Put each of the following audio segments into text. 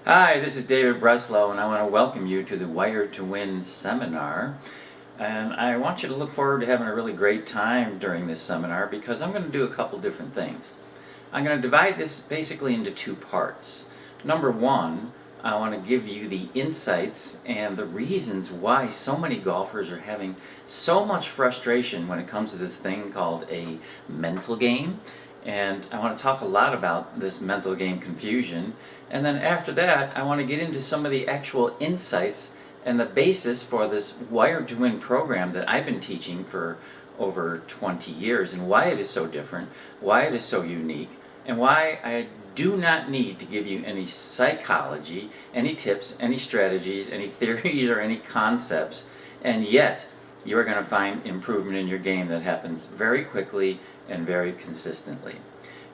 Hi, this is David Breslow, and I want to welcome you to the Wired to Win seminar. And I want you to look forward to having a really great time during this seminar because I'm going to do a couple different things. I'm going to divide this basically into two parts. Number one, I want to give you the insights and the reasons why so many golfers are having so much frustration when it comes to this thing called a mental game. And I want to talk a lot about this mental game confusion. And then after that, I want to get into some of the actual insights and the basis for this Wired to Win program that I've been teaching for over 20 years and why it is so different, why it is so unique, and why I do not need to give you any psychology, any tips, any strategies, any theories, or any concepts, and yet you are going to find improvement in your game that happens very quickly and very consistently.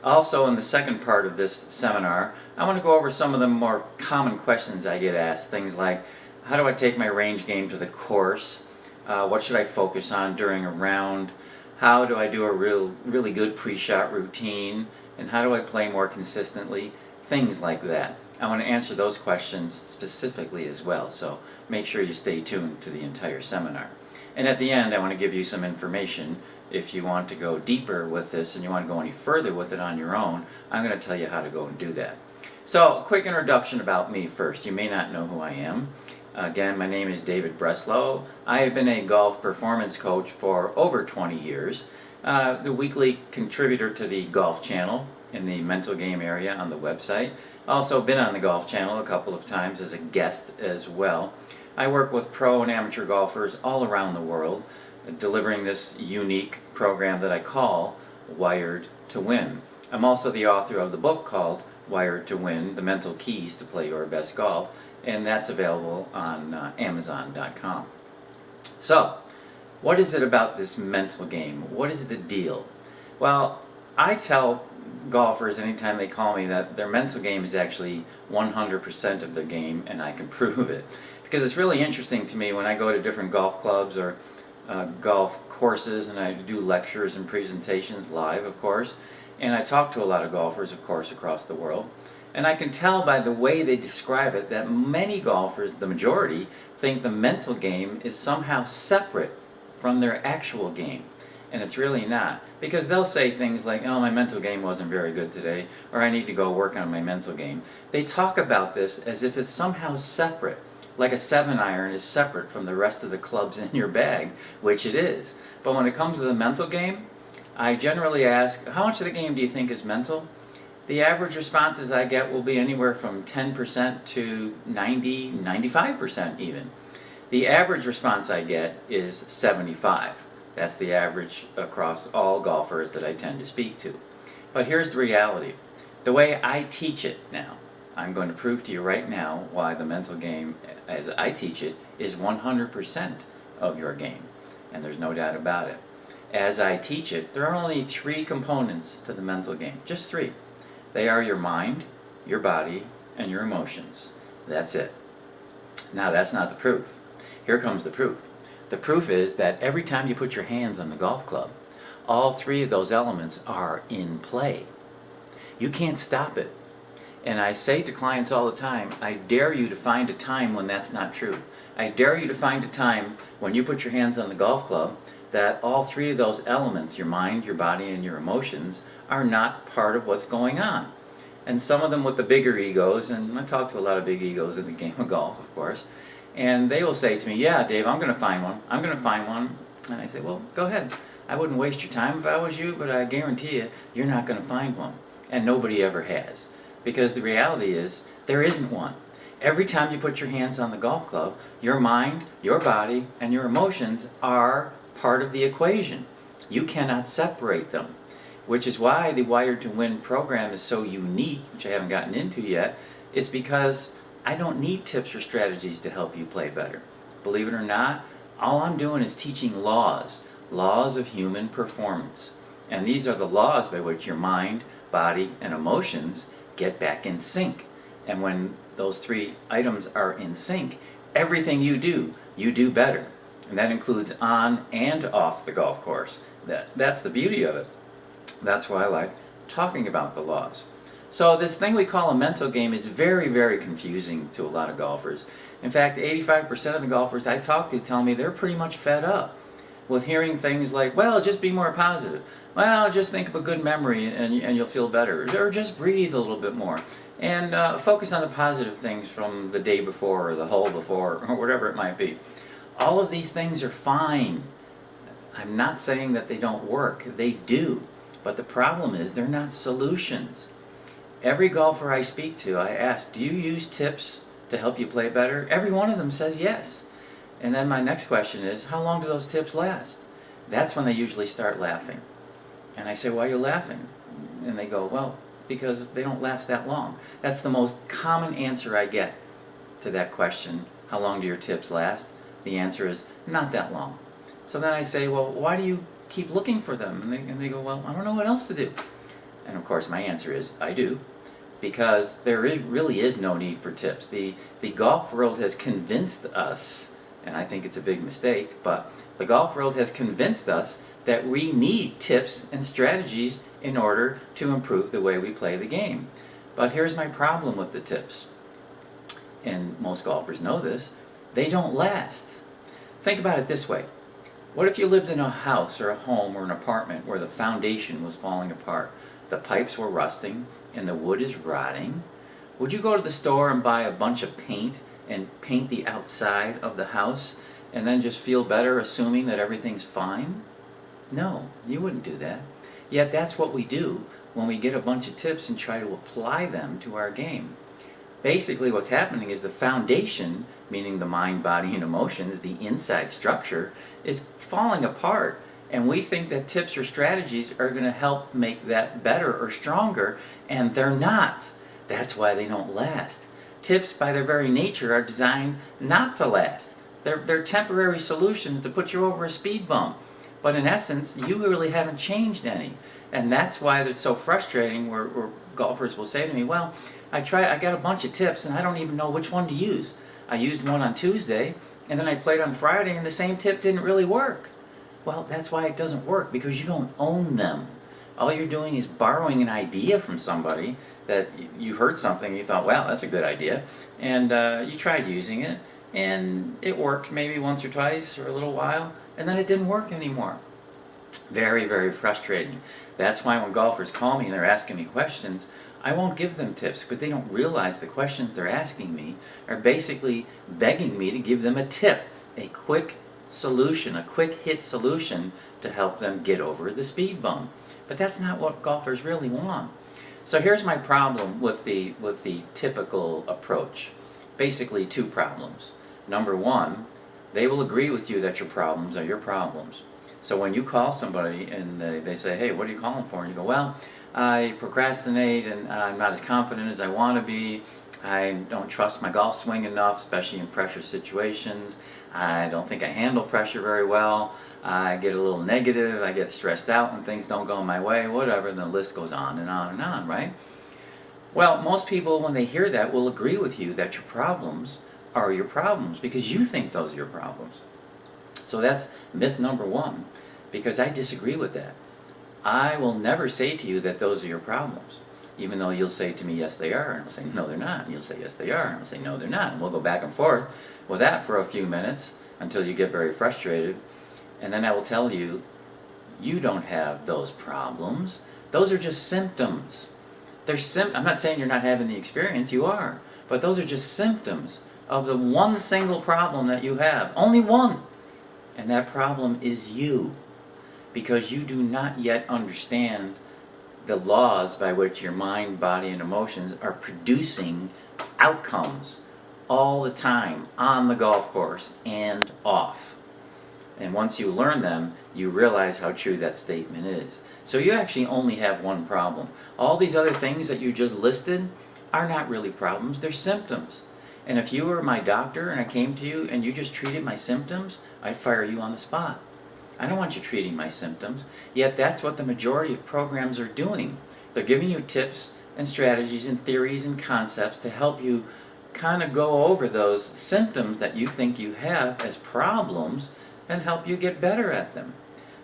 Also, in the second part of this seminar, I want to go over some of the more common questions I get asked. Things like, how do I take my range game to the course? What should I focus on during a round? How do I do a really good pre-shot routine? And how do I play more consistently? Things like that. I want to answer those questions specifically as well, so make sure you stay tuned to the entire seminar. And at the end, I want to give you some information. If you want to go deeper with this and you want to go any further with it on your own, I'm going to tell you how to go and do that. So, a quick introduction about me first. You may not know who I am. Again, my name is David Breslow. I have been a golf performance coach for over 20 years, the weekly contributor to the Golf Channel in the mental game area on the website. Also been on the Golf Channel a couple of times as a guest as well. I work with pro and amateur golfers all around the world, delivering this unique program that I call Wired to Win. I'm also the author of the book called Wired to Win, The Mental Keys to Play Your Best Golf, and that's available on Amazon.com. So, what is it about this mental game? What is the deal? Well, I tell golfers anytime they call me that their mental game is actually 100% of their game, and I can prove it. Because it's really interesting to me when I go to different golf clubs or golf courses, and I do lectures and presentations live, of course, and I talk to a lot of golfers, of course, across the world. And I can tell by the way they describe it that many golfers, the majority, think the mental game is somehow separate from their actual game. And it's really not. Because they'll say things like, oh, my mental game wasn't very good today, or I need to go work on my mental game. They talk about this as if it's somehow separate, like a 7-iron is separate from the rest of the clubs in your bag, which it is. But when it comes to the mental game, I generally ask, how much of the game do you think is mental? The average responses I get will be anywhere from 10% to 90, 95% even. The average response I get is 75. That's the average across all golfers that I tend to speak to. But here's the reality. The way I teach it now, I'm going to prove to you right now why the mental game, as I teach it, is 100% of your game. And there's no doubt about it. As I teach it, there are only 3 components to the mental game. Just 3. They are your mind, your body, and your emotions. That's it. Now that's not the proof. Here comes the proof. The proof is that every time you put your hands on the golf club, all 3 of those elements are in play. You can't stop it. And I say to clients all the time, I dare you to find a time when that's not true. I dare you to find a time when you put your hands on the golf club that all 3 of those elements, your mind, your body, and your emotions, are not part of what's going on. And some of them with the bigger egos, and I talk to a lot of big egos in the game of golf, of course, and they will say to me, yeah, Dave, I'm going to find one. I'm going to find one. And I say, well, go ahead. I wouldn't waste your time if I was you, but I guarantee you, you're not going to find one. And nobody ever has. Because the reality is, there isn't one. Every time you put your hands on the golf club, your mind, your body, and your emotions are part of the equation. You cannot separate them. Which is why the Wired to Win program is so unique, which I haven't gotten into yet, is because I don't need tips or strategies to help you play better. Believe it or not, all I'm doing is teaching laws of human performance. And these are the laws by which your mind, body, and emotions get back in sync. And when those 3 items are in sync, everything you do better. And that includes on and off the golf course. That's the beauty of it. That's why I like talking about the laws. So this thing we call a mental game is very, very confusing to a lot of golfers. In fact, 85% of the golfers I talk to tell me they're pretty much fed up with hearing things like, well, just be more positive. Well, just think of a good memory and you'll feel better. Or just breathe a little bit more. And focus on the positive things from the day before or the hole before or whatever it might be. All of these things are fine. I'm not saying that they don't work. They do. But the problem is they're not solutions. Every golfer I speak to, I ask, do you use tips to help you play better? Every one of them says yes. And then my next question is, how long do those tips last? That's when they usually start laughing. And I say, why are you laughing? And they go, well, because they don't last that long. That's the most common answer I get to that question, how long do your tips last? The answer is, not that long. So then I say, well, why do you keep looking for them? And they go, well, I don't know what else to do. And of course my answer is, I do. Because there really is no need for tips. The golf world has convinced us, and I think it's a big mistake, but the golf world has convinced us that we need tips and strategies in order to improve the way we play the game. But here's my problem with the tips, and most golfers know this, they don't last. Think about it this way. What if you lived in a house or a home or an apartment where the foundation was falling apart? The pipes were rusting and the wood is rotting. Would you go to the store and buy a bunch of paint and paint the outside of the house and then just feel better assuming that everything's fine? No, you wouldn't do that. Yet that's what we do when we get a bunch of tips and try to apply them to our game. Basically what's happening is the foundation, meaning the mind, body, and emotions, the inside structure, is falling apart. And we think that tips or strategies are going to help make that better or stronger, and they're not. That's why they don't last. Tips, by their very nature, are designed not to last. They're temporary solutions to put you over a speed bump. But in essence, you really haven't changed any. And that's why it's so frustrating where golfers will say to me, well, I got a bunch of tips and I don't even know which one to use. I used one on Tuesday, and then I played on Friday, and the same tip didn't really work. Well, that's why it doesn't work, because you don't own them. All you're doing is borrowing an idea from somebody that you heard something and you thought, wow, that's a good idea, and you tried using it, and it worked maybe once or twice or a little while, and then it didn't work anymore. Very, very frustrating. That's why when golfers call me and they're asking me questions, I won't give them tips, because they don't realize the questions they're asking me are basically begging me to give them a tip, a quick solution, a quick hit solution to help them get over the speed bump. But that's not what golfers really want. So here's my problem with the typical approach. Basically two problems. Number one, they will agree with you that your problems are your problems. So when you call somebody and they say, hey, what are you calling for? And you go, well, I procrastinate and I'm not as confident as I want to be. I don't trust my golf swing enough, especially in pressure situations. I don't think I handle pressure very well. I get a little negative. I get stressed out when things don't go my way, whatever. And the list goes on and on and on, right? Well, most people, when they hear that, will agree with you that your problems are your problems because you think those are your problems. So that's myth number one, because I disagree with that. I will never say to you that those are your problems, even though you'll say to me, yes, they are, and I'll say, no, they're not, and you'll say, yes, they are, and I'll say, no, they're not, and we'll go back and forth with that for a few minutes until you get very frustrated, and then I will tell you, you don't have those problems. Those are just symptoms. I'm not saying you're not having the experience, you are, but those are just symptoms of the one single problem that you have, only one, and that problem is you, because you do not yet understand the laws by which your mind, body, and emotions are producing outcomes all the time on the golf course and off. And once you learn them, you realize how true that statement is. So you actually only have one problem. All these other things that you just listed are not really problems, they're symptoms. And if you were my doctor and I came to you and you just treated my symptoms, I'd fire you on the spot. I don't want you treating my symptoms, yet that's what the majority of programs are doing. They're giving you tips and strategies and theories and concepts to help you kind of go over those symptoms that you think you have as problems and help you get better at them.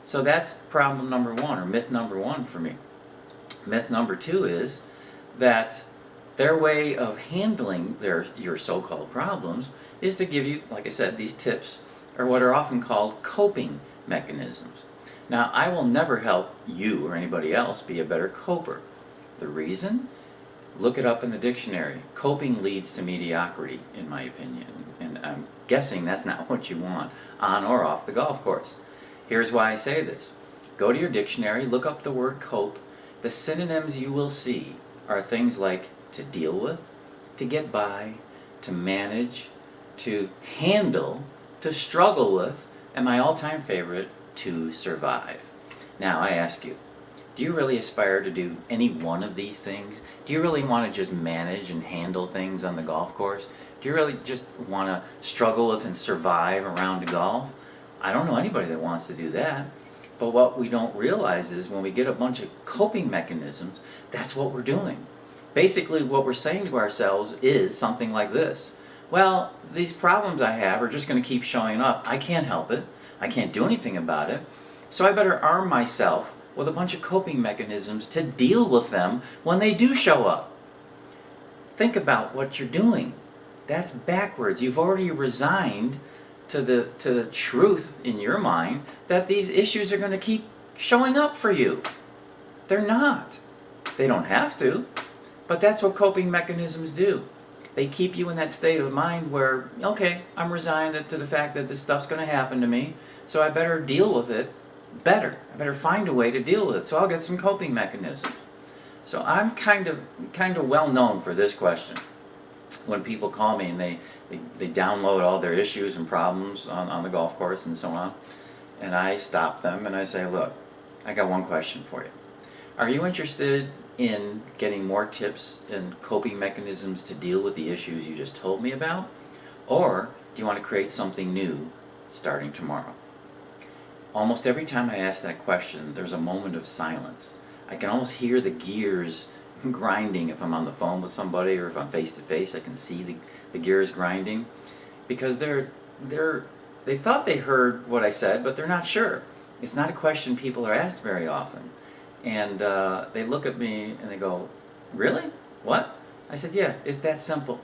So that's problem number one, or myth number one for me. Myth number two is that their way of handling your so-called problems is to give you, like I said, these tips, or what are often called coping mechanisms. Now, I will never help you or anybody else be a better coper. The reason? Look it up in the dictionary. Coping leads to mediocrity, in my opinion. And I'm guessing that's not what you want, on or off the golf course. Here's why I say this. Go to your dictionary, look up the word cope. The synonyms you will see are things like to deal with, to get by, to manage, to handle, to struggle with, and my all-time favorite, to survive. Now I ask you, do you really aspire to do any one of these things? Do you really want to just manage and handle things on the golf course? Do you really just want to struggle with and survive around the golf? I don't know anybody that wants to do that. But what we don't realize is when we get a bunch of coping mechanisms, that's what we're doing. Basically, what we're saying to ourselves is something like this. Well, these problems I have are just going to keep showing up. I can't help it. I can't do anything about it. So I better arm myself with a bunch of coping mechanisms to deal with them when they do show up. Think about what you're doing. That's backwards. You've already resigned to the truth in your mind that these issues are going to keep showing up for you. They're not. They don't have to, but that's what coping mechanisms do. They keep you in that state of mind where, okay, I'm resigned to the fact that this stuff's going to happen to me, so I better deal with it better. I better find a way to deal with it, so I'll get some coping mechanisms. So I'm kind of well known for this question. When people call me and they download all their issues and problems on the golf course and so on, and I stop them and I say, look, I got one question for you. Are you interested in getting more tips and coping mechanisms to deal with the issues you just told me about? Or do you want to create something new starting tomorrow? Almost every time I ask that question, there's a moment of silence. I can almost hear the gears grinding if I'm on the phone with somebody, or if I'm face to face, I can see the gears grinding, because they thought they heard what I said, but they're not sure. It's not a question people are asked very often. And they look at me and they go, really? What? I said, yeah, it's that simple.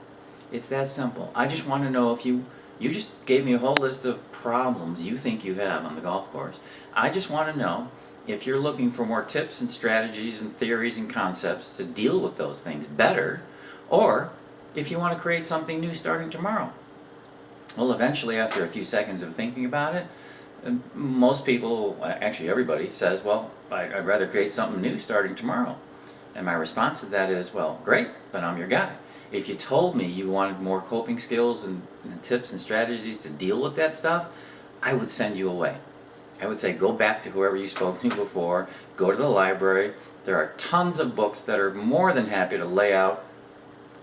It's that simple. I just want to know if you just gave me a whole list of problems you think you have on the golf course. I just want to know if you're looking for more tips and strategies and theories and concepts to deal with those things better, or if you want to create something new starting tomorrow. Well, eventually, after a few seconds of thinking about it, most people, actually everybody, says, well, I'd rather create something new starting tomorrow. And my response to that is, well, great, then I'm your guy. If you told me you wanted more coping skills and tips and strategies to deal with that stuff, I would send you away. I would say go back to whoever you spoke to before, go to the library. There are tons of books that are more than happy to lay out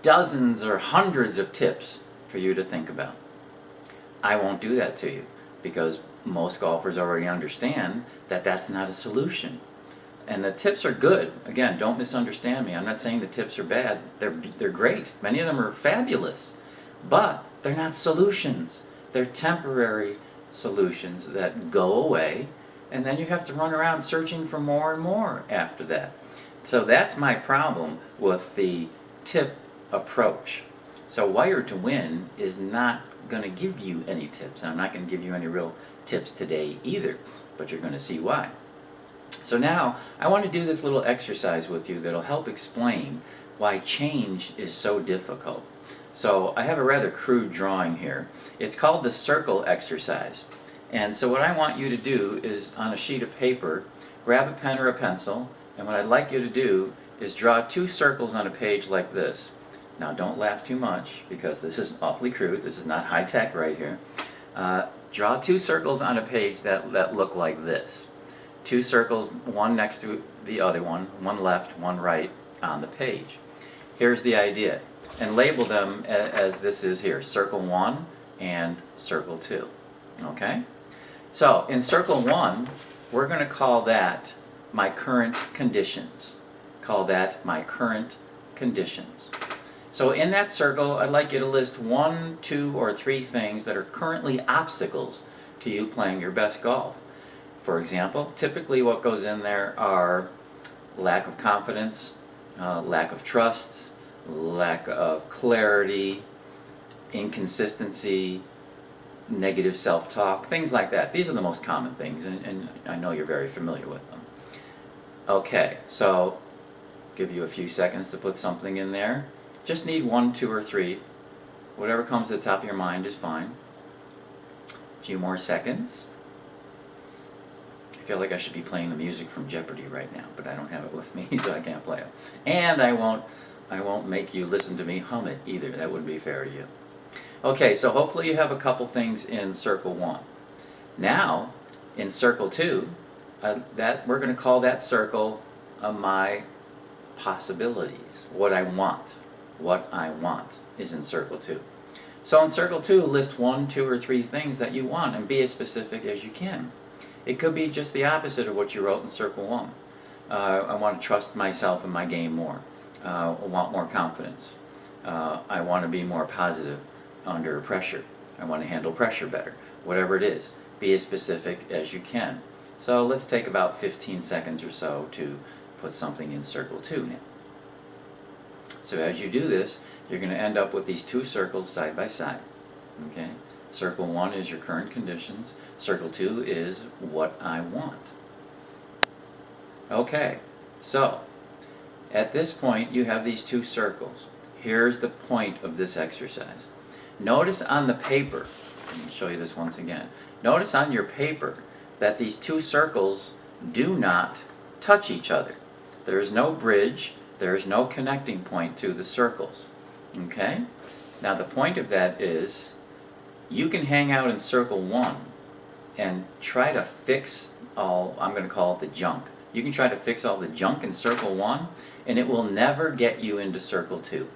dozens or hundreds of tips for you to think about. I won't do that to you because most golfers already understand that that's not a solution. And the tips are good. Again, don't misunderstand me. I'm not saying the tips are bad. They're great. Many of them are fabulous. But they're not solutions. They're temporary solutions that go away, and then you have to run around searching for more and more after that. So that's my problem with the tip approach. So Wired to Win is not going to give you any tips. I'm not going to give you any real tips today either, but you're going to see why. So now I want to do this little exercise with you that'll help explain why change is so difficult. So I have a rather crude drawing here. It's called the circle exercise. And so what I want you to do is, on a sheet of paper, grab a pen or a pencil, and what I'd like you to do is draw 2 circles on a page like this. Now don't laugh too much, because this is awfully crude. This is not high tech right here. Draw 2 circles on a page that look like this. 2 circles, one next to the other one left, one right on the page. Here's the idea. And label them as this is here, circle 1 and circle 2. Okay? So in circle 1, we're going to call that my current conditions. Call that my current conditions. So in that circle, I'd like you to list 1, 2, or 3 things that are currently obstacles to you playing your best golf. For example, typically what goes in there are lack of confidence, lack of trust, lack of clarity, inconsistency, negative self-talk, things like that. These are the most common things, and I know you're very familiar with them. Okay, so give you a few seconds to put something in there. Just need 1, 2, or 3. Whatever comes to the top of your mind is fine. A few more seconds. I feel like I should be playing the music from Jeopardy right now, but I don't have it with me, so I can't play it. And I won't make you listen to me hum it either. That wouldn't be fair to you. Okay, so hopefully you have a couple things in circle 1. Now, in circle 2, that we're going to call that circle my possibilities. What I want. What I want is in circle 2. So in circle 2, list 1, 2, or 3 things that you want and be as specific as you can. It could be just the opposite of what you wrote in circle 1. I want to trust myself in my game more. I want more confidence. I want to be more positive under pressure. I want to handle pressure better. Whatever it is, be as specific as you can. So let's take about 15 seconds or so to put something in circle 2 now. So as you do this, you're going to end up with these 2 circles side by side. Okay? Circle 1 is your current conditions. Circle 2 is what I want. Okay, so at this point you have these 2 circles. Here's the point of this exercise. Notice on the paper, let me show you this once again. Notice on your paper that these 2 circles do not touch each other. There is no bridge, there is no connecting point to the circles. Okay? Now the point of that is you can hang out in circle 1 and try to fix all, I'm going to call it the junk. You can try to fix all the junk in circle 1 and it will never get you into circle 2.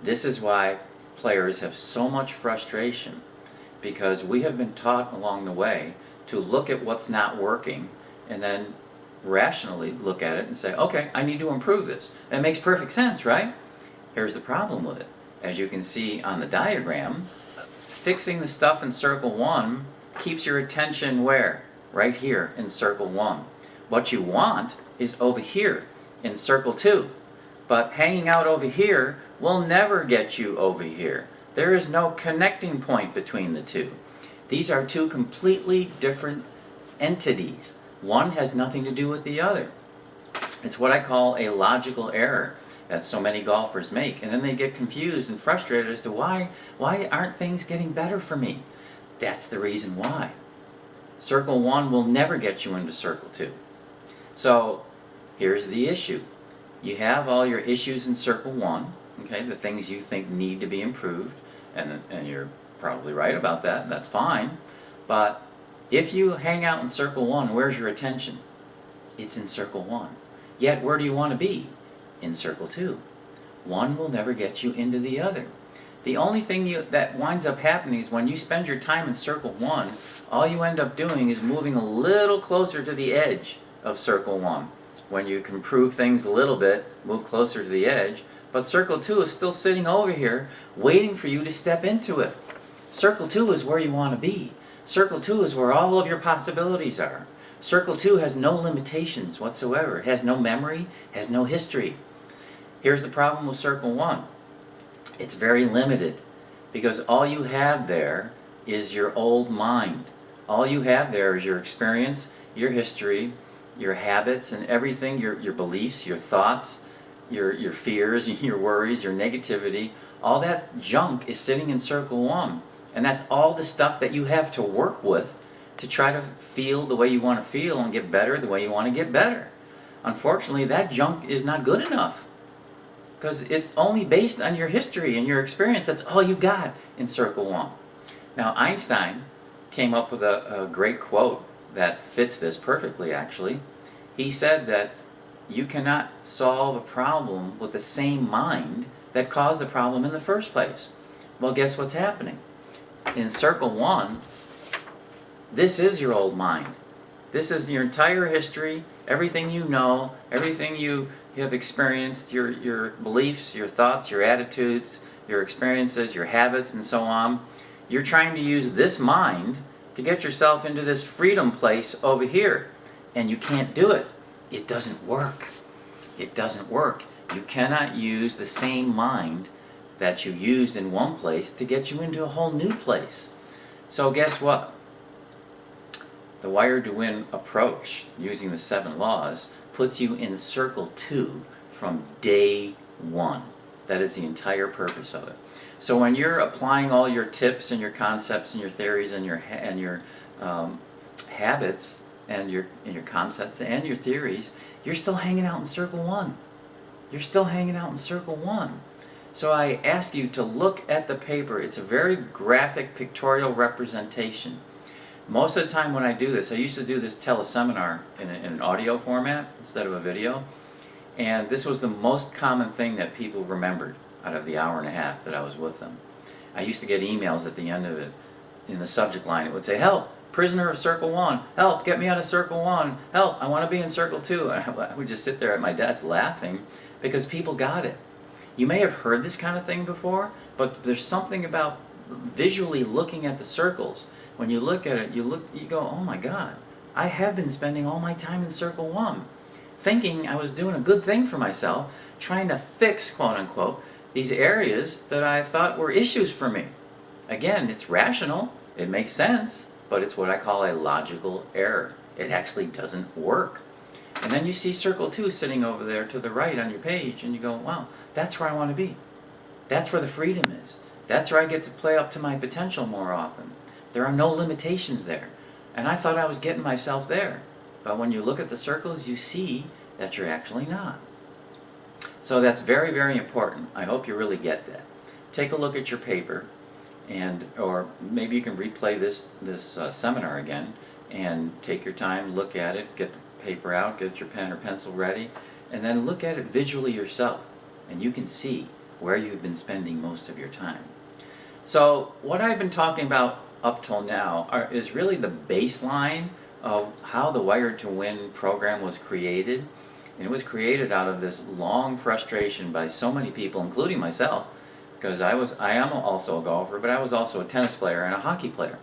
This is why players have so much frustration, because we have been taught along the way to look at what's not working and then rationally look at it and say, okay, I need to improve this. That makes perfect sense, right? Here's the problem with it. As you can see on the diagram, fixing the stuff in circle 1 keeps your attention where? Right here in circle 1. What you want is over here in circle 2. But hanging out over here will never get you over here. There is no connecting point between the 2. These are 2 completely different entities. One has nothing to do with the other. It's what I call a logical error that so many golfers make. And then they get confused and frustrated as to why aren't things getting better for me? That's the reason why. Circle 1 will never get you into circle 2. So here's the issue. You have all your issues in circle 1, okay, the things you think need to be improved, and you're probably right about that, and that's fine. But if you hang out in circle 1, where's your attention? It's in circle 1. Yet where do you want to be? In circle 2. One will never get you into the other. The only thing that winds up happening is when you spend your time in circle 1, all you end up doing is moving a little closer to the edge of circle 1. When you can improve things a little bit, move closer to the edge, but circle 2 is still sitting over here waiting for you to step into it. Circle 2 is where you want to be. Circle 2 is where all of your possibilities are. Circle 2 has no limitations whatsoever. It has no memory, has no history. Here's the problem with circle 1. It's very limited because all you have there is your old mind. All you have there is your experience, your history, your habits, and everything, your beliefs, your thoughts, your fears, your worries, your negativity. All that junk is sitting in circle 1. And that's all the stuff that you have to work with to try to feel the way you want to feel and get better the way you want to get better. Unfortunately, that junk is not good enough because it's only based on your history and your experience. That's all you got in circle 1. Now, Einstein came up with a great quote that fits this perfectly, actually. He said that you cannot solve a problem with the same mind that caused the problem in the first place. Well, guess what's happening? In circle 1, this is your old mind. This is your entire history, everything you know, everything you have experienced, your beliefs, your thoughts, your attitudes, your experiences, your habits, and so on. You're trying to use this mind to get yourself into this freedom place over here, and you can't do it. It doesn't work. It doesn't work. You cannot use the same mind that you used in one place to get you into a whole new place. So guess what? The Wired to Win approach, using the 7 laws, puts you in circle 2 from day 1. That is the entire purpose of it. So when you're applying all your tips and your concepts and your theories and your habits and your concepts and your theories, you're still hanging out in circle 1. You're still hanging out in circle 1. So I ask you to look at the paper. It's a very graphic pictorial representation. Most of the time when I do this, I used to do this teleseminar in an audio format instead of a video, and this was the most common thing that people remembered out of the hour and a half that I was with them. I used to get emails at the end of it. In the subject line it would say, "Help, prisoner of circle 1, help, get me out of circle 1, help, I want to be in circle 2. And I would just sit there at my desk laughing because people got it. You may have heard this kind of thing before, but there's something about visually looking at the circles. When you look at it, you go, oh my God, I have been spending all my time in circle 1, thinking I was doing a good thing for myself, trying to fix, quote unquote, these areas that I thought were issues for me. Again, it's rational, it makes sense, but it's what I call a logical error. It actually doesn't work. And then you see circle 2 sitting over there to the right on your page, and you go, wow, that's where I want to be. That's where the freedom is. That's where I get to play up to my potential more often. There are no limitations there. And I thought I was getting myself there. But when you look at the circles, you see that you're actually not. So that's very, very important. I hope you really get that. Take a look at your paper, or maybe you can replay this seminar again, and take your time, look at it, get the paper out, get your pen or pencil ready, and then look at it visually yourself, and you can see where you've been spending most of your time. So what I've been talking about up till now is really the baseline of how the Wired to Win program was created. And it was created out of this long frustration by so many people, including myself, because I am also a golfer, but I was also a tennis player and a hockey player.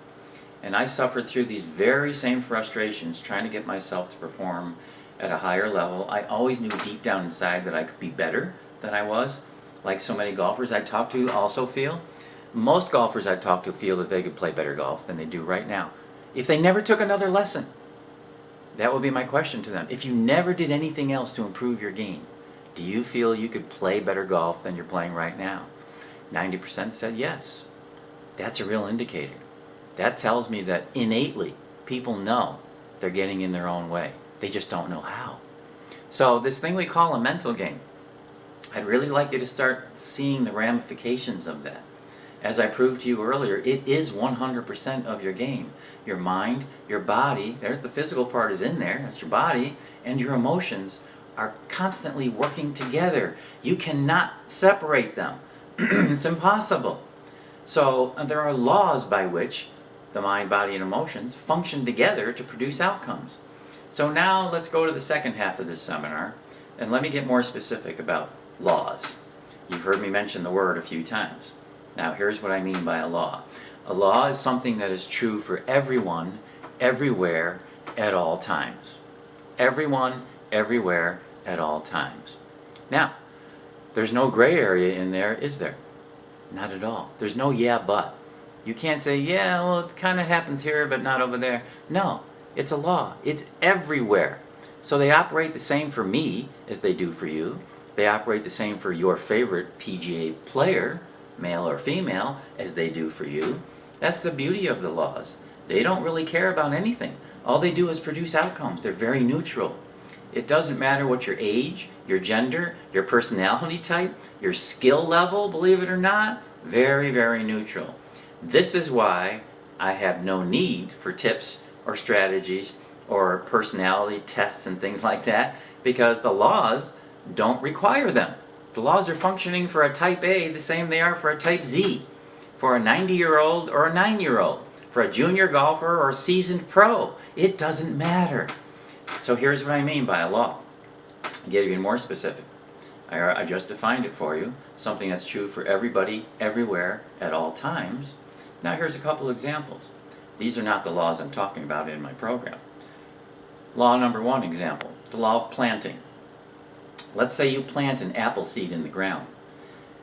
And I suffered through these very same frustrations trying to get myself to perform at a higher level. I always knew deep down inside that I could be better than I was, like so many golfers I talk to also feel. Most golfers I talk to feel that they could play better golf than they do right now if they never took another lesson. That would be my question to them. If you never did anything else to improve your game, do you feel you could play better golf than you're playing right now? 90% said yes. That's a real indicator. That tells me that innately people know they're getting in their own way. They just don't know how. So this thing we call a mental game, I'd really like you to start seeing the ramifications of that. As I proved to you earlier, it is 100% of your game. Your mind, your body, there's the physical part is in there, that's your body, and your emotions are constantly working together. You cannot separate them. It's impossible. So there are laws by which the mind, body, and emotions function together to produce outcomes. So now let's go to the second half of this seminar, and let me get more specific about laws. You've heard me mention the word a few times. Now here's what I mean by a law. A law is something that is true for everyone, everywhere, at all times. Everyone, everywhere, at all times. Now, there's no gray area in there, is there? Not at all. There's no yeah, but. You can't say, yeah, well, it kind of happens here, but not over there. No, it's a law. It's everywhere. So they operate the same for me as they do for you. They operate the same for your favorite PGA player, male or female, as they do for you. That's the beauty of the laws. They don't really care about anything. All they do is produce outcomes. They're very neutral. It doesn't matter what your age, your gender, your personality type, your skill level, believe it or not, very, very neutral. This is why I have no need for tips or strategies or personality tests and things like that, because the laws don't require them. The laws are functioning for a type A the same they are for a type Z, for a 90-year-old or a 9-year-old, for a junior golfer or a seasoned pro. It doesn't matter. So here's what I mean by a law. I'll get even more specific. I just defined it for you, something that's true for everybody, everywhere, at all times. Now here's a couple examples. These are not the laws I'm talking about in my program. Law number 1 example, the law of planting. Let's say you plant an apple seed in the ground.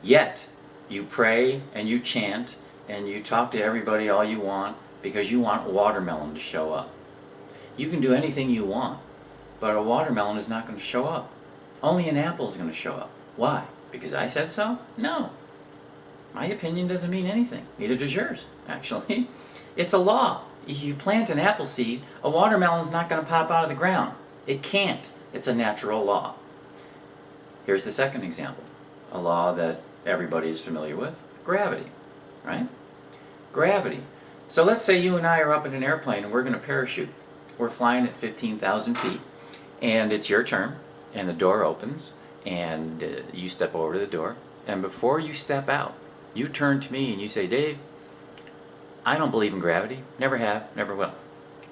Yet, you pray and you chant and you talk to everybody all you want because you want watermelon to show up. You can do anything you want, but a watermelon is not going to show up. Only an apple is going to show up. Why? Because I said so? No. My opinion doesn't mean anything. Neither does yours, actually. It's a law. If you plant an apple seed, a watermelon is not going to pop out of the ground. It can't. It's a natural law. Here's the second example. A law that everybody is familiar with. Gravity, right? Gravity. So let's say you and I are up in an airplane and we're going to parachute. We're flying at 15,000 feet and it's your turn and the door opens and you step over to the door, and before you step out you turn to me and you say, Dave, I don't believe in gravity, never have, never will.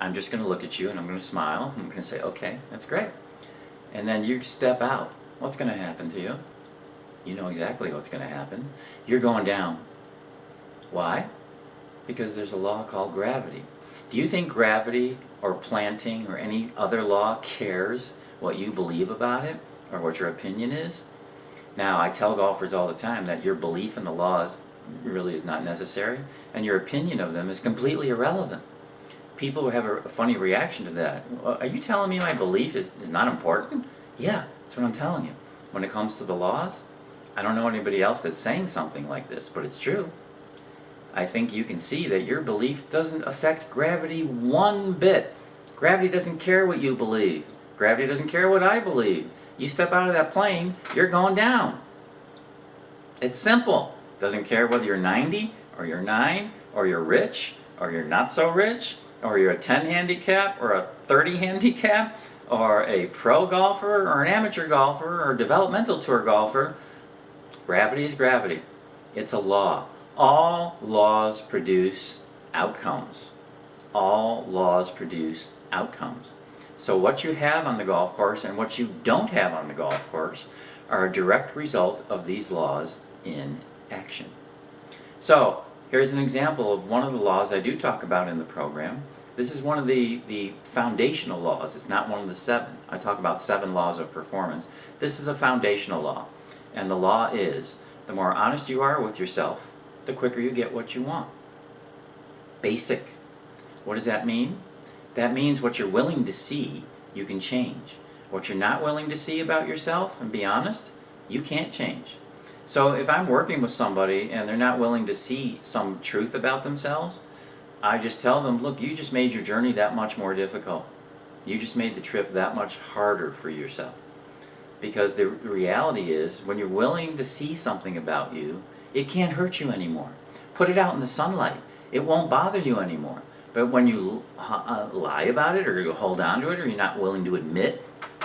I'm just going to look at you and I'm going to smile and I'm going to say, okay, that's great. And then you step out. What's going to happen to you? You know exactly what's going to happen. You're going down. Why? Because there's a law called gravity. Do you think gravity or planting or any other law cares what you believe about it or what your opinion is? Now, I tell golfers all the time that your belief in the laws really is not necessary and your opinion of them is completely irrelevant. People have a funny reaction to that. Are you telling me my belief is not important? Yeah, that's what I'm telling you. When it comes to the laws, I don't know anybody else that's saying something like this, but it's true. I think you can see that your belief doesn't affect gravity one bit. Gravity doesn't care what you believe. Gravity doesn't care what I believe. You step out of that plane, you're going down. It's simple. Doesn't care whether you're 90 or you're 9 or you're rich or you're not so rich or you're a 10 handicap or a 30 handicap or a pro golfer or an amateur golfer or a developmental tour golfer. Gravity is gravity. It's a law. All laws produce outcomes. All laws produce outcomes. So what you have on the golf course and what you don't have on the golf course are a direct result of these laws in action. So here's an example of one of the laws I do talk about in the program. This is one of the foundational laws. It's not one of the 7. I talk about 7 laws of performance. This is a foundational law. And the law is, the more honest you are with yourself, the quicker you get what you want. Basic. What does that mean? That means what you're willing to see, you can change. What you're not willing to see about yourself, and be honest, you can't change. So if I'm working with somebody and they're not willing to see some truth about themselves, I just tell them, look, you just made your journey that much more difficult. You just made the trip that much harder for yourself. Because the reality is, when you're willing to see something about you, it can't hurt you anymore. Put it out in the sunlight. It won't bother you anymore. But when you lie about it, or you hold on to it, or you're not willing to admit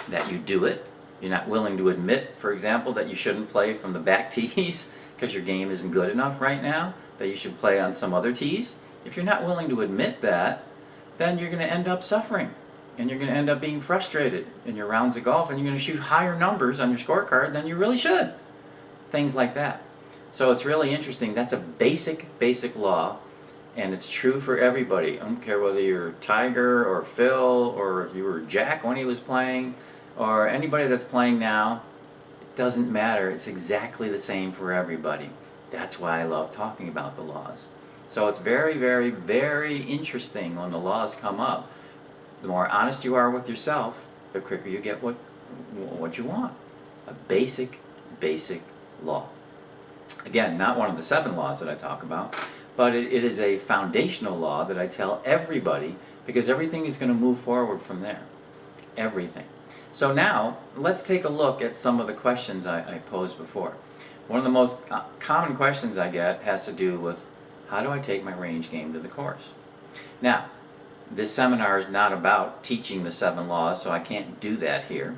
that you do it, you're not willing to admit, for example, that you shouldn't play from the back tees because your game isn't good enough right now, that you should play on some other tees. If you're not willing to admit that, then you're going to end up suffering. And you're going to end up being frustrated in your rounds of golf, and you're going to shoot higher numbers on your scorecard than you really should. Things like that. So it's really interesting. That's a basic law, and it's true for everybody. I don't care whether you're Tiger or Phil or if you were Jack when he was playing or anybody that's playing now. It doesn't matter. It's exactly the same for everybody. That's why I love talking about the laws. So it's very, very, very interesting when the laws come up. The more honest you are with yourself, the quicker you get what you want. A basic law. Again, not one of the 7 laws that I talk about, but it is a foundational law that I tell everybody, because everything is going to move forward from there. Everything. So now, let's take a look at some of the questions I posed before. One of the most common questions I get has to do with, how do I take my range game to the course? Now, this seminar is not about teaching the 7 laws, so I can't do that here.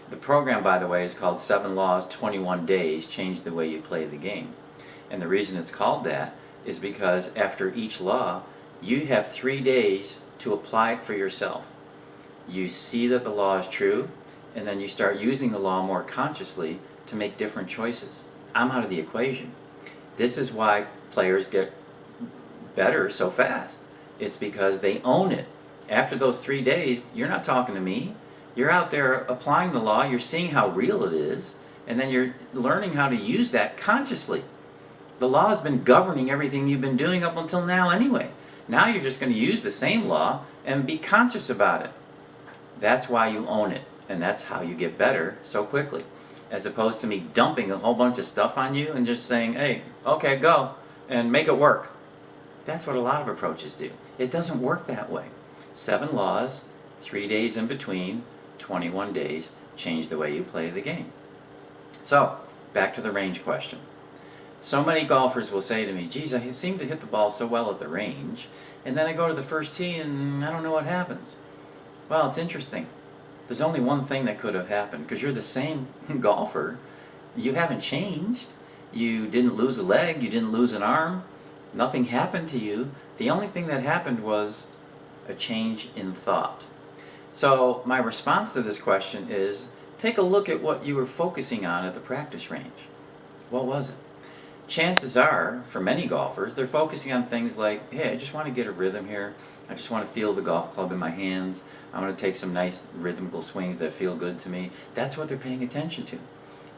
The program, by the way, is called 7 Laws, 21 Days, Change the Way You Play the Game. And the reason it's called that is because after each law, you have 3 days to apply it for yourself. You see that the law is true, and then you start using the law more consciously to make different choices. I'm out of the equation. This is why players get better so fast. It's because they own it. After those 3 days, you're not talking to me. You're out there applying the law, you're seeing how real it is, and then you're learning how to use that consciously. The law has been governing everything you've been doing up until now anyway. Now you're just going to use the same law and be conscious about it. That's why you own it, and that's how you get better so quickly. As opposed to me dumping a whole bunch of stuff on you and just saying, hey, okay, go, and make it work. That's what a lot of approaches do. It doesn't work that way. 7 laws, 3 days in between, 21 days, change the way you play the game. So, back to the range question. So many golfers will say to me, geez, I seem to hit the ball so well at the range, and then I go to the first tee and I don't know what happens. Well, it's interesting. There's only one thing that could have happened, because you're the same golfer. You haven't changed. You didn't lose a leg, you didn't lose an arm. Nothing happened to you. The only thing that happened was a change in thought. So my response to this question is, take a look at what you were focusing on at the practice range. What was it? Chances are, for many golfers, they're focusing on things like, hey, I just want to get a rhythm here. I just want to feel the golf club in my hands. I want to take some nice rhythmical swings that feel good to me. That's what they're paying attention to.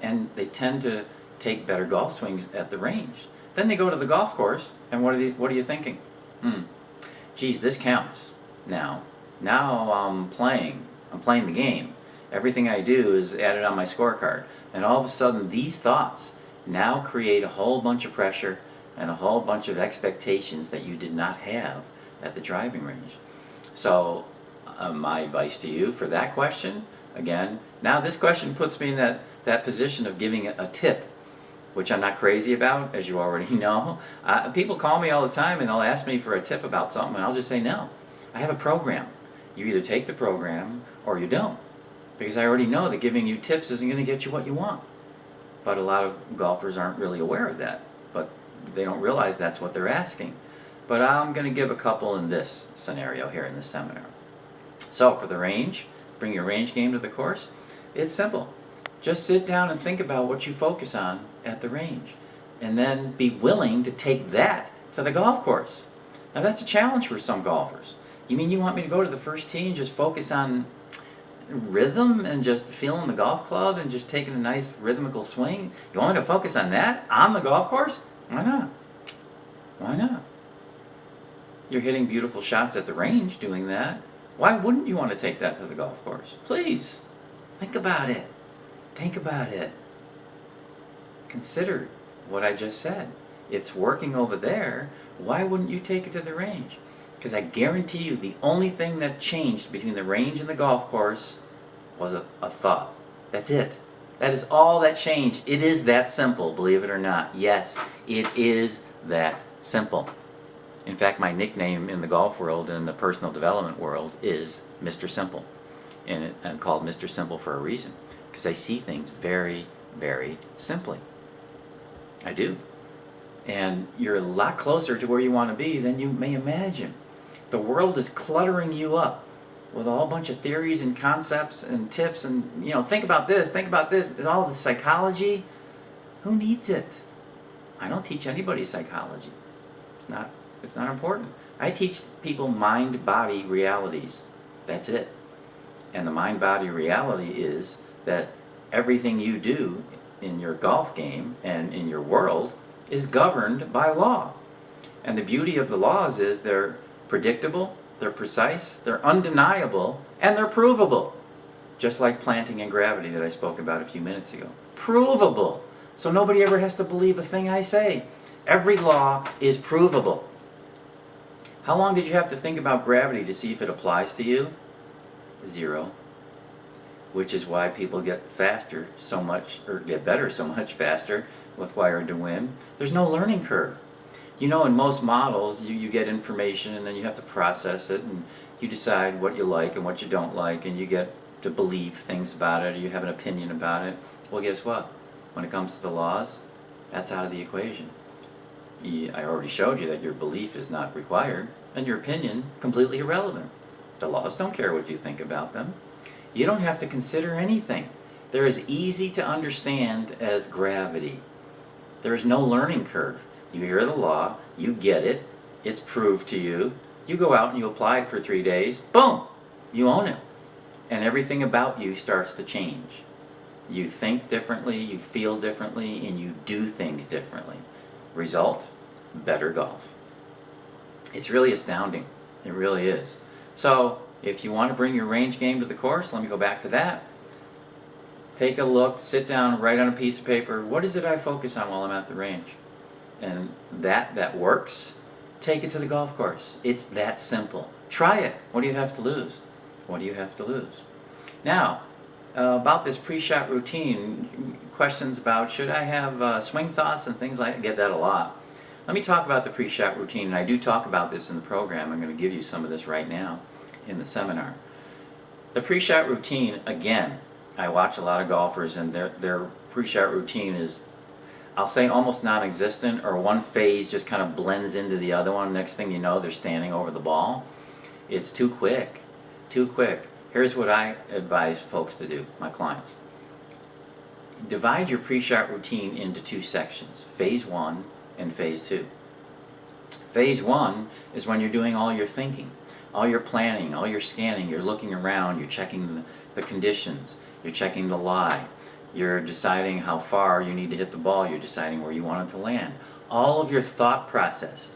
And they tend to take better golf swings at the range. Then they go to the golf course, and what are you thinking? Geez, this counts now. Now I'm playing the game. Everything I do is added on my scorecard. And all of a sudden, these thoughts now create a whole bunch of pressure and a whole bunch of expectations that you did not have at the driving range. So my advice to you for that question, again, now this question puts me in that position of giving a tip, which I'm not crazy about, as you already know. People call me all the time and they'll ask me for a tip about something, and I'll just say no. I have a program. You either take the program or you don't, because I already know that giving you tips isn't going to get you what you want. But a lot of golfers aren't really aware of that, but they don't realize that's what they're asking. But I'm going to give a couple in this scenario here in this seminar. So for the range, bring your range game to the course. It's simple. Just sit down and think about what you focus on at the range, and then be willing to take that to the golf course. Now that's a challenge for some golfers. You mean you want me to go to the first tee and just focus on rhythm and just feeling the golf club and just taking a nice rhythmical swing? You want me to focus on that on the golf course? Why not? Why not? You're hitting beautiful shots at the range doing that. Why wouldn't you want to take that to the golf course? Please, think about it. Think about it. Consider what I just said. It's working over there. Why wouldn't you take it to the range? Because I guarantee you the only thing that changed between the range and the golf course was a thought. That's it. That is all that changed. It is that simple, believe it or not. Yes, it is that simple. In fact, my nickname in the golf world and the personal development world is Mr. Simple. And I'm called Mr. Simple for a reason, because I see things very, very simply. I do. And you're a lot closer to where you want to be than you may imagine. The world is cluttering you up with a whole bunch of theories and concepts and tips and, think about this, and all the psychology. Who needs it? I don't teach anybody psychology. It's not important. I teach people mind-body realities. That's it. And the mind-body reality is that everything you do in your golf game and in your world is governed by law. And the beauty of the laws is they're predictable, they're precise, they're undeniable, and they're provable. Just like planting and gravity that I spoke about a few minutes ago. Provable. So nobody ever has to believe a thing I say. Every law is provable. How long did you have to think about gravity to see if it applies to you? 0. Which is why people get faster so much, or get better so much faster with Wired to Win. There's no learning curve. In most models, you get information and then you have to process it, and you decide what you like and what you don't like, and you get to believe things about it, or you have an opinion about it. Well, guess what? When it comes to the laws, that's out of the equation. I already showed you that your belief is not required, and your opinion completely irrelevant. The laws don't care what you think about them. You don't have to consider anything. They're as easy to understand as gravity. There is no learning curve. You hear the law, you get it, it's proved to you, you go out and you apply it for 3 days, boom, you own it. and everything about you starts to change. You think differently, you feel differently, and you do things differently. Result, better golf. It's really astounding. It really is. So, if you want to bring your range game to the course, let me go back to that. Take a look, sit down, write on a piece of paper, what is it I focus on while I'm at the range? And that works, take it to the golf course. It's that simple. Try it. What do you have to lose? What do you have to lose? Now, about this pre-shot routine, questions about should I have swing thoughts and things like that, I get that a lot. Let me talk about the pre-shot routine, and I do talk about this in the program. I'm going to give you some of this right now in the seminar. The pre-shot routine, again, I watch a lot of golfers, and their pre-shot routine is, I'll say, almost non-existent, or one phase just kind of blends into the other one. Next thing you know, they're standing over the ball. It's too quick, too quick. Here's what I advise folks to do, my clients. Divide your pre-shot routine into two sections, phase 1 and phase 2. Phase 1 is when you're doing all your thinking, all your planning, all your scanning. You're looking around, you're checking the conditions, you're checking the lie, you're deciding how far you need to hit the ball, you're deciding where you want it to land. All of your thought processes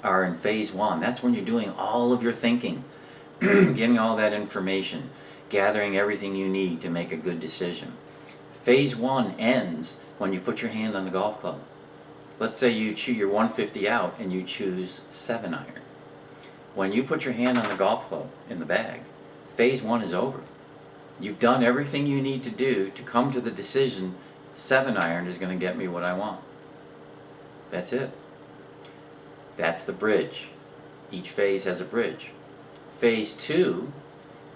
are in phase 1. That's when you're doing all of your thinking, getting all that information, gathering everything you need to make a good decision. Phase 1 ends when you put your hand on the golf club. Let's say you chew your 150 out and you choose 7-iron. When you put your hand on the golf club in the bag, phase 1 is over. You've done everything you need to do to come to the decision, 7-iron is going to get me what I want. That's it. That's the bridge. Each phase has a bridge. Phase 2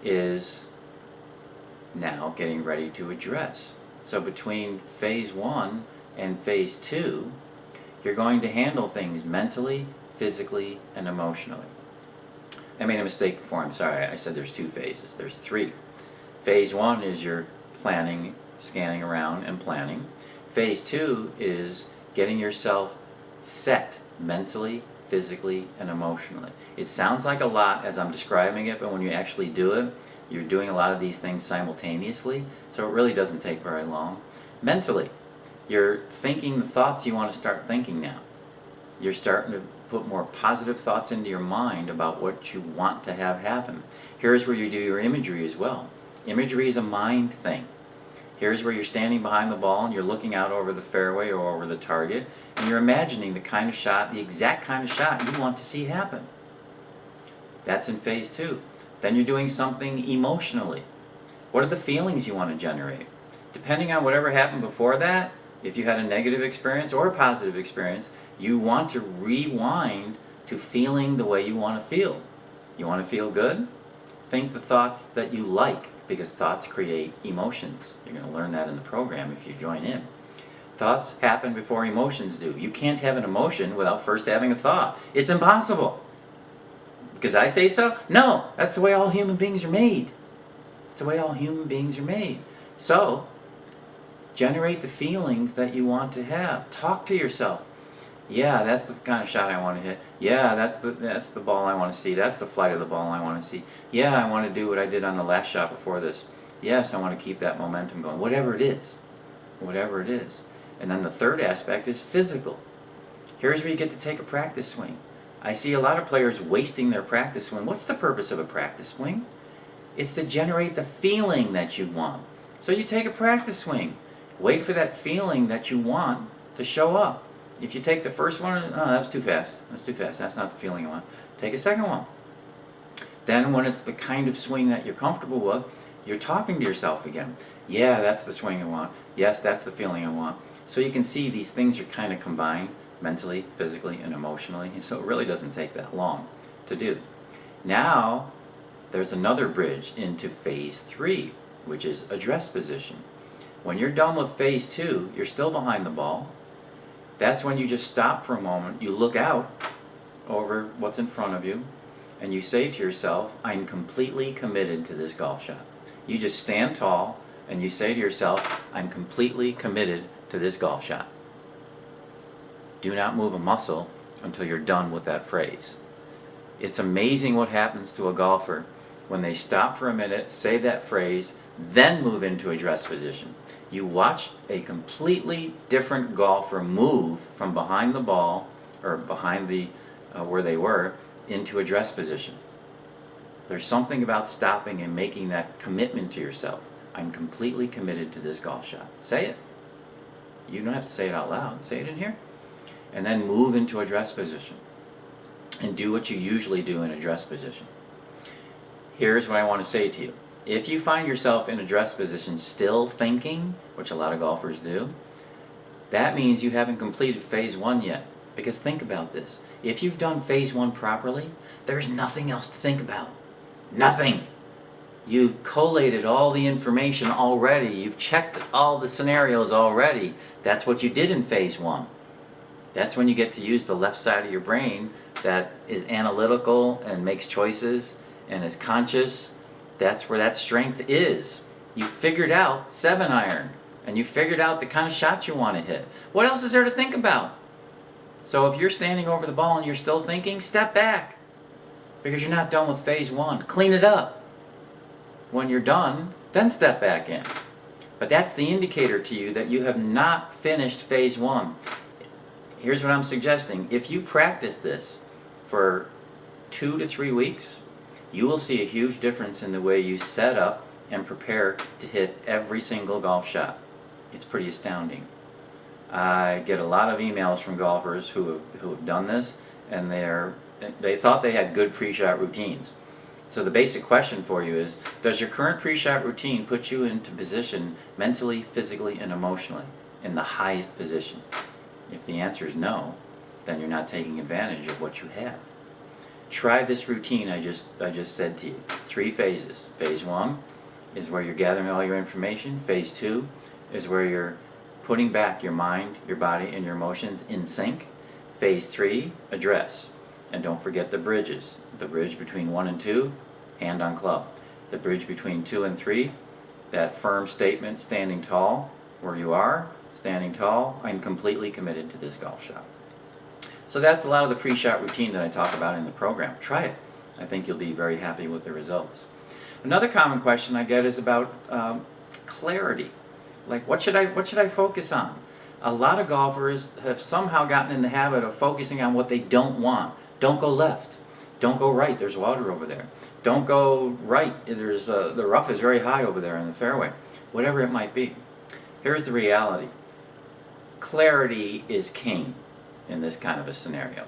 is now getting ready to address. So between phase 1 and phase 2, you're going to handle things mentally, physically, and emotionally. I made a mistake before, I'm sorry. I said there's 2 phases. There's 3. Phase 1 is your planning, scanning around and planning. Phase 2 is getting yourself set mentally, physically, and emotionally. It sounds like a lot as I'm describing it, but when you actually do it, you're doing a lot of these things simultaneously, so it really doesn't take very long. Mentally, you're thinking the thoughts you want to start thinking now. You're starting to put more positive thoughts into your mind about what you want to have happen. Here's where you do your imagery as well. Imagery is a mind thing. Here's where you're standing behind the ball and you're looking out over the fairway or over the target, and you're imagining the kind of shot, the exact kind of shot you want to see happen. That's in phase 2. Then you're doing something emotionally. What are the feelings you want to generate? Depending on whatever happened before that, if you had a negative experience or a positive experience, you want to rewind to feeling the way you want to feel. You want to feel good? Think the thoughts that you like, because thoughts create emotions. You're going to learn that in the program if you join in. Thoughts happen before emotions do. You can't have an emotion without first having a thought. It's impossible. Because I say so? No, that's the way all human beings are made. It's the way all human beings are made. So, generate the feelings that you want to have. Talk to yourself. Yeah, that's the kind of shot I want to hit. Yeah, that's the ball I want to see. That's the flight of the ball I want to see. Yeah, I want to do what I did on the last shot before this. Yes, I want to keep that momentum going. Whatever it is. Whatever it is. And then the third aspect is physical. Here's where you get to take a practice swing. I see a lot of players wasting their practice swing. What's the purpose of a practice swing? It's to generate the feeling that you want. So you take a practice swing. Wait for that feeling that you want to show up. If you take the first one, oh, that's too fast. That's too fast. That's not the feeling I want. Take a second one. Then when it's the kind of swing that you're comfortable with, you're talking to yourself again. Yeah, that's the swing I want. Yes, that's the feeling I want. So you can see these things are kind of combined mentally, physically, and emotionally. And so it really doesn't take that long to do. Now, there's another bridge into phase 3, which is address position. When you're done with phase 2, you're still behind the ball. That's when you just stop for a moment, you look out over what's in front of you, and you say to yourself, I'm completely committed to this golf shot. You just stand tall, and you say to yourself, I'm completely committed to this golf shot. Do not move a muscle until you're done with that phrase. It's amazing what happens to a golfer When they stop for a minute, say that phrase, then move into address position. You watch a completely different golfer move from behind the ball, or behind the where they were, into address position. There's something about stopping and making that commitment to yourself. I'm completely committed to this golf shot. Say it. You don't have to say it out loud. Say it in here. And then move into address position. And do what you usually do in address position. Here's what I want to say to you. If you find yourself in address position still thinking, which a lot of golfers do, that means you haven't completed phase 1 yet. Because think about this. If you've done phase 1 properly, there's nothing else to think about. Nothing. You've collated all the information already. You've checked all the scenarios already. That's what you did in phase 1. That's when you get to use the left side of your brain that is analytical and makes choices and is conscious. That's where that strength is. You figured out 7-iron, and you figured out the kind of shot you want to hit. What else is there to think about? So if you're standing over the ball and you're still thinking, step back, because you're not done with phase 1. Clean it up. When you're done, then step back in. But that's the indicator to you that you have not finished phase 1. Here's what I'm suggesting. If you practice this for 2 to 3 weeks, you will see a huge difference in the way you set up and prepare to hit every single golf shot. It's pretty astounding. I get a lot of emails from golfers who have done this, and they thought they had good pre-shot routines. So the basic question for you is, does your current pre-shot routine put you into position mentally, physically, and emotionally in the highest position? If the answer is no, then you're not taking advantage of what you have. Try this routine I just said to you. 3 phases. Phase 1 is where you're gathering all your information. Phase 2 is where you're putting back your mind, your body, and your emotions in sync. Phase 3, address. And don't forget the bridges. The bridge between 1 and 2, hand on club. The bridge between 2 and 3, that firm statement, standing tall, where you are, standing tall, I'm completely committed to this golf shot. So that's a lot of the pre-shot routine that I talk about in the program. Try it. I think you'll be very happy with the results. Another common question I get is about clarity. Like, what should I focus on? A lot of golfers have somehow gotten in the habit of focusing on what they don't want. Don't go left. Don't go right. There's water over there. Don't go right. There's the rough is very high over there in the fairway. Whatever it might be. Here's the reality. Clarity is king in this kind of a scenario.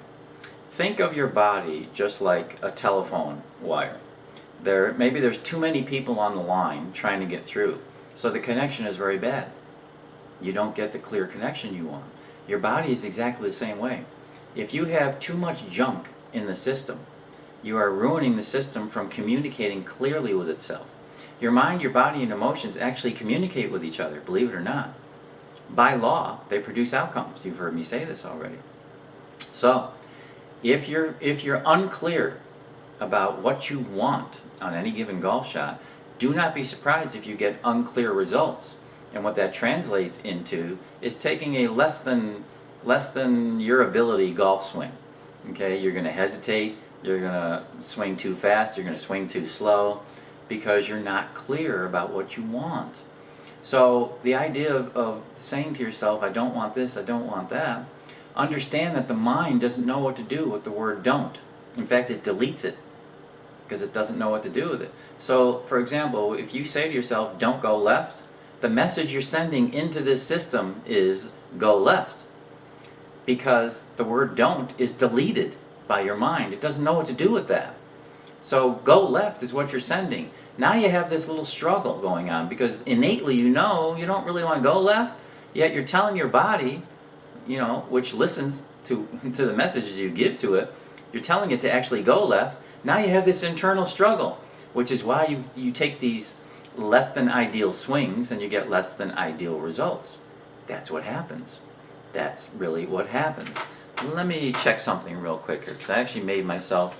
Think of your body just like a telephone wire. Maybe there's too many people on the line trying to get through, so the connection is very bad. You don't get the clear connection you want. Your body is exactly the same way. If you have too much junk in the system, you are ruining the system from communicating clearly with itself. Your mind, your body, and emotions actually communicate with each other, believe it or not. By law, they produce outcomes. You've heard me say this already. So, if you're unclear about what you want on any given golf shot, do not be surprised if you get unclear results. And what that translates into is taking a less than your ability golf swing. Okay, you're going to hesitate, you're going to swing too fast, you're going to swing too slow, because you're not clear about what you want. So the idea of saying to yourself, I don't want this, I don't want that, understand that the mind doesn't know what to do with the word don't. In fact, it deletes it because it doesn't know what to do with it. So, for example, if you say to yourself, don't go left, the message you're sending into this system is go left, because the word don't is deleted by your mind. It doesn't know what to do with that. So go left is what you're sending. Now you have this little struggle going on, because innately you know you don't really want to go left, yet you're telling your body, which listens to the messages you give to it, you're telling it to actually go left. Now you have this internal struggle, which is why you take these less than ideal swings and you get less than ideal results. That's what happens. That's really what happens. Let me check something real quick here, because I actually made myself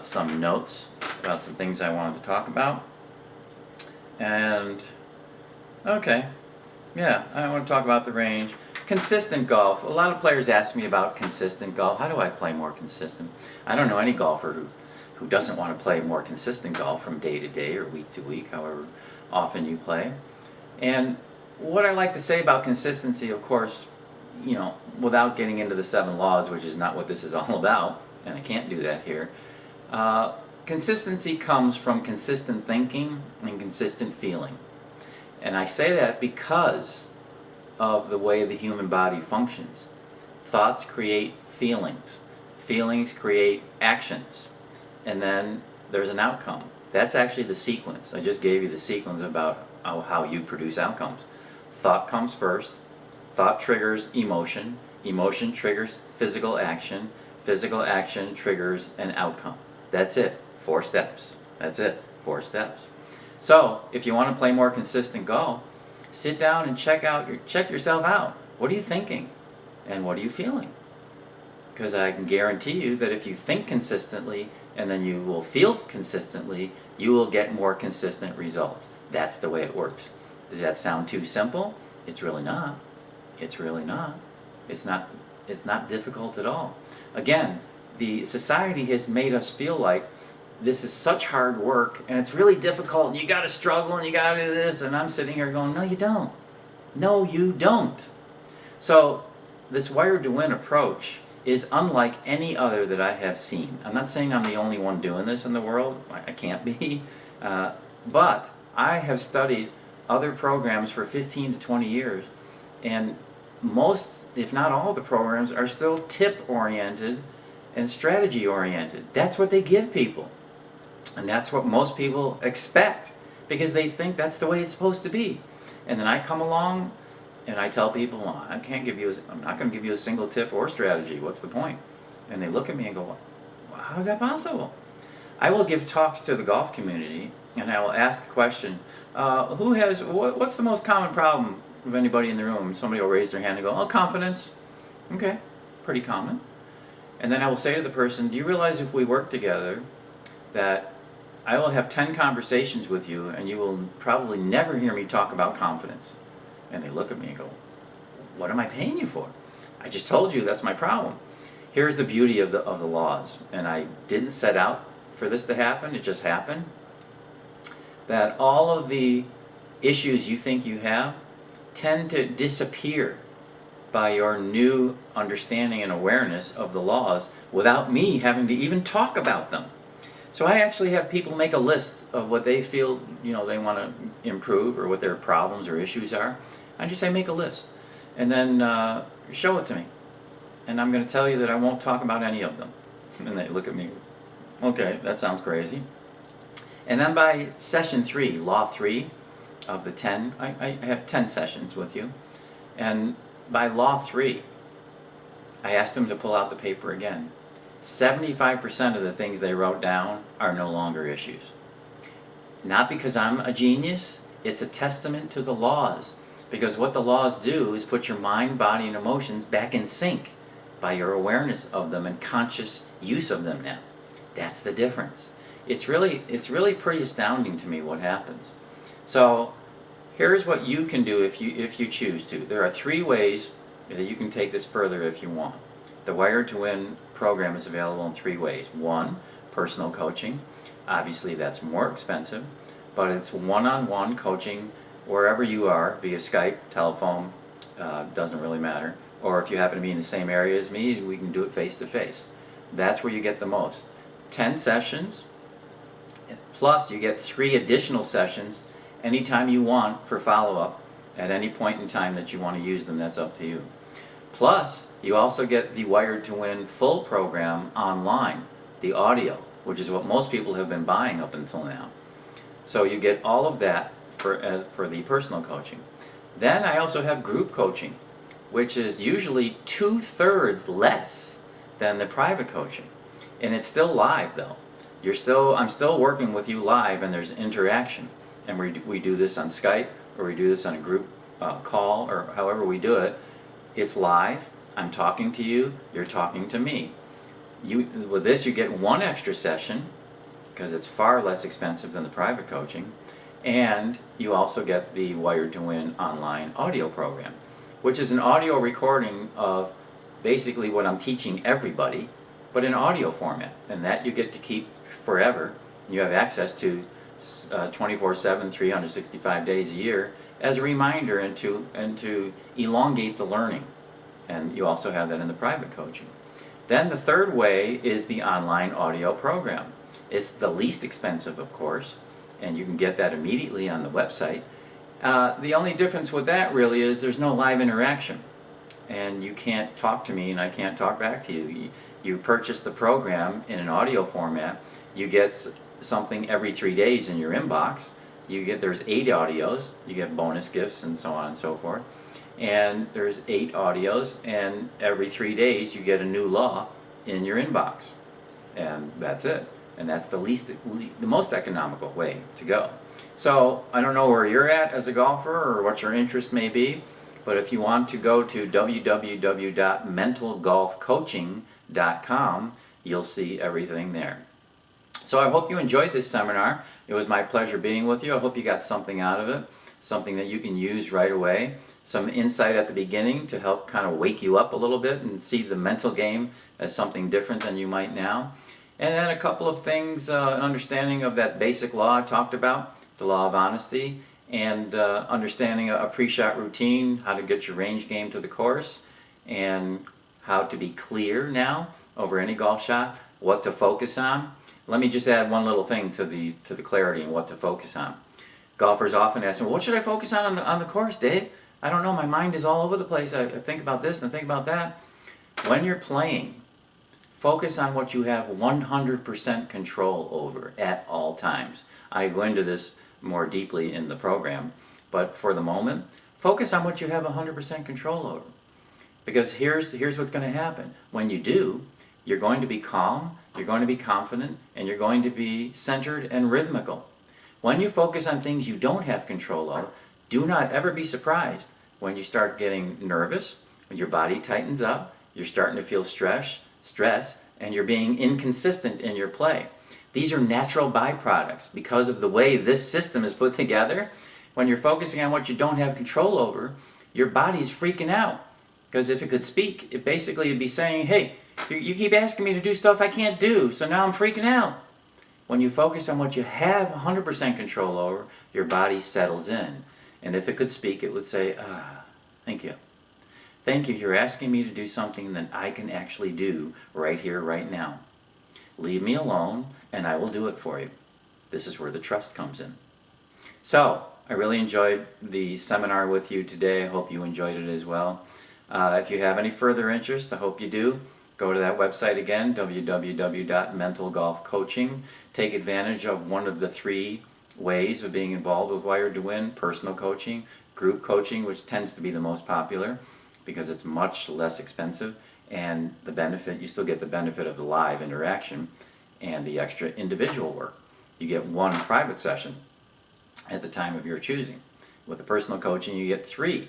some notes about some things I wanted to talk about. And, okay, yeah, I want to talk about the range. Consistent golf. A lot of players ask me about consistent golf. How do I play more consistent? I don't know any golfer who who doesn't want to play more consistent golf from day to day or week to week, however often you play. And what I like to say about consistency, of course, without getting into the 7 laws, which is not what this is all about, and I can't do that here, consistency comes from consistent thinking and consistent feeling. And I say that because of the way the human body functions. Thoughts create feelings. Feelings create actions. And then there's an outcome. That's actually the sequence. I just gave you the sequence about how you produce outcomes. Thought comes first. Thought triggers emotion. Emotion triggers physical action. Physical action triggers an outcome. That's it. 4 steps. That's it. 4 steps. So if you want to play more consistent golf, sit down and check yourself out. What are you thinking? And what are you feeling? Because I can guarantee you that if you think consistently and then you will feel consistently, you will get more consistent results. That's the way it works. Does that sound too simple? It's really not. It's really not. It's not difficult at all. Again, the society has made us feel like this is such hard work and it's really difficult and you got to struggle and you got to do this, and I'm sitting here going, no you don't. No you don't. So this wired to win approach is unlike any other that I have seen. I'm not saying I'm the only one doing this in the world. I can't be. But I have studied other programs for 15 to 20 years, and most, if not all, the programs are still tip-oriented and strategy-oriented. That's what they give people. And that's what most people expect, because they think that's the way it's supposed to be. And then I come along and I tell people, well, I'm not going to give you a single tip or strategy. What's the point? And they look at me and go, well, how is that possible? I will give talks to the golf community, and I will ask the question, what's the most common problem of anybody in the room? Somebody will raise their hand and go, oh, confidence. Okay, pretty common. And then I will say to the person, do you realize if we work together that I will have 10 conversations with you and you will probably never hear me talk about confidence? And they look at me and go, what am I paying you for? I just told you that's my problem. Here's the beauty of the laws, and I didn't set out for this to happen, it just happened, that all of the issues you think you have tend to disappear by your new understanding and awareness of the laws without me having to even talk about them. So I actually have people make a list of what they feel they want to improve or what their problems or issues are. I just say make a list and then show it to me. And I'm going to tell you that I won't talk about any of them. And they look at me, okay, that sounds crazy. And then by session 3, law 3 of the 10, I have 10 sessions with you. And by law 3, I asked them to pull out the paper again. 75% of the things they wrote down are no longer issues. Not because I'm a genius, it's a testament to the laws. Because what the laws do is put your mind, body, and emotions back in sync by your awareness of them and conscious use of them now. That's the difference. It's really pretty astounding to me what happens. So here's what you can do if you choose to. There are 3 ways that you can take this further if you want. The Wired to Win program is available in 3 ways. 1, personal coaching. Obviously that's more expensive, but it's one-on-one coaching wherever you are, via Skype, telephone, doesn't really matter. Or if you happen to be in the same area as me, we can do it face-to-face. That's where you get the most. 10 sessions, plus you get 3 additional sessions anytime you want for follow-up at any point in time that you want to use them. That's up to you. Plus, you also get the Wired to Win full program online, the audio, which is what most people have been buying up until now. So you get all of that for the personal coaching. Then I also have group coaching, which is usually 2/3 less than the private coaching. And it's still live though. I'm still working with you live, and there's interaction. And we do this on Skype, or we do this on a group call, or however we do it. It's live. I'm talking to you, you're talking to me. With this you get 1 extra session, because it's far less expensive than the private coaching, and you also get the Wired to Win online audio program, which is an audio recording of basically what I'm teaching everybody, but in audio format, and that you get to keep forever. You have access to 24/7, 365 days a year as a reminder and to elongate the learning. And you also have that in the private coaching. Then the third way is the online audio program. It's the least expensive, of course, and you can get that immediately on the website. The only difference with that really is there's no live interaction, and you can't talk to me and I can't talk back to you. You purchase the program in an audio format. You get something every 3 days in your inbox. There's 8 audios. You get bonus gifts and so on and so forth. And there's 8 audios, and every 3 days you get a new law in your inbox, and that's it. And that's the most economical way to go. So I don't know where you're at as a golfer or what your interest may be, but if you want to go to www.mentalgolfcoaching.com, you'll see everything there. So I hope you enjoyed this seminar. It was my pleasure being with you. I hope you got something out of it, something that you can use right away. Some insight at the beginning to help kind of wake you up a little bit and see the mental game as something different than you might now. And then a couple of things, an understanding of that basic law I talked about, the law of honesty, and understanding a pre-shot routine, how to get your range game to the course, and how to be clear now over any golf shot, what to focus on. Let me just add one little thing to the clarity and what to focus on. Golfers often ask me, well, what should I focus on the course, Dave? I don't know, my mind is all over the place. I think about this and I think about that. When you're playing, focus on what you have 100% control over at all times. I go into this more deeply in the program, but for the moment, focus on what you have 100% control over. Because here's what's going to happen. When you do, you're going to be calm, you're going to be confident, and you're going to be centered and rhythmical. When you focus on things you don't have control of, do not ever be surprised when you start getting nervous, when your body tightens up, you're starting to feel stress, and you're being inconsistent in your play. These are natural byproducts because of the way this system is put together. When you're focusing on what you don't have control over, your body's freaking out. Because if it could speak, it basically would be saying, hey, you keep asking me to do stuff I can't do, so now I'm freaking out. When you focus on what you have 100% control over, your body settles in. And if it could speak, it would say, thank you. Thank you, you're asking me to do something that I can actually do right here, right now. Leave me alone, and I will do it for you. This is where the trust comes in. So, I really enjoyed the seminar with you today. I hope you enjoyed it as well. If you have any further interest, I hope you do. Go to that website again, www.mentalgolfcoaching. Take advantage of one of the 3 ways of being involved with Wired to Win: personal coaching, group coaching, which tends to be the most popular because it's much less expensive, and the benefit, you still get the benefit of the live interaction and the extra individual work. You get 1 private session at the time of your choosing. With the personal coaching, you get 3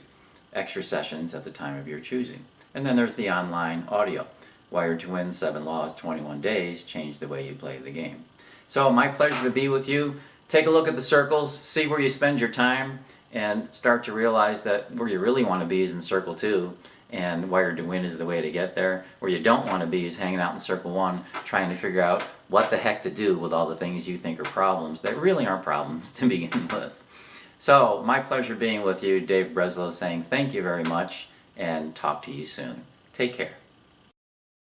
extra sessions at the time of your choosing. And then there's the online audio. Wired to Win, 7 Laws, 21 Days, change the way you play the game. So my pleasure to be with you. Take a look at the circles, see where you spend your time, and start to realize that where you really want to be is in circle 2, and Wired to Win is the way to get there. Where you don't want to be is hanging out in circle 1, trying to figure out what the heck to do with all the things you think are problems that really aren't problems to begin with. So, my pleasure being with you. Dave Breslow saying thank you very much, and talk to you soon. Take care.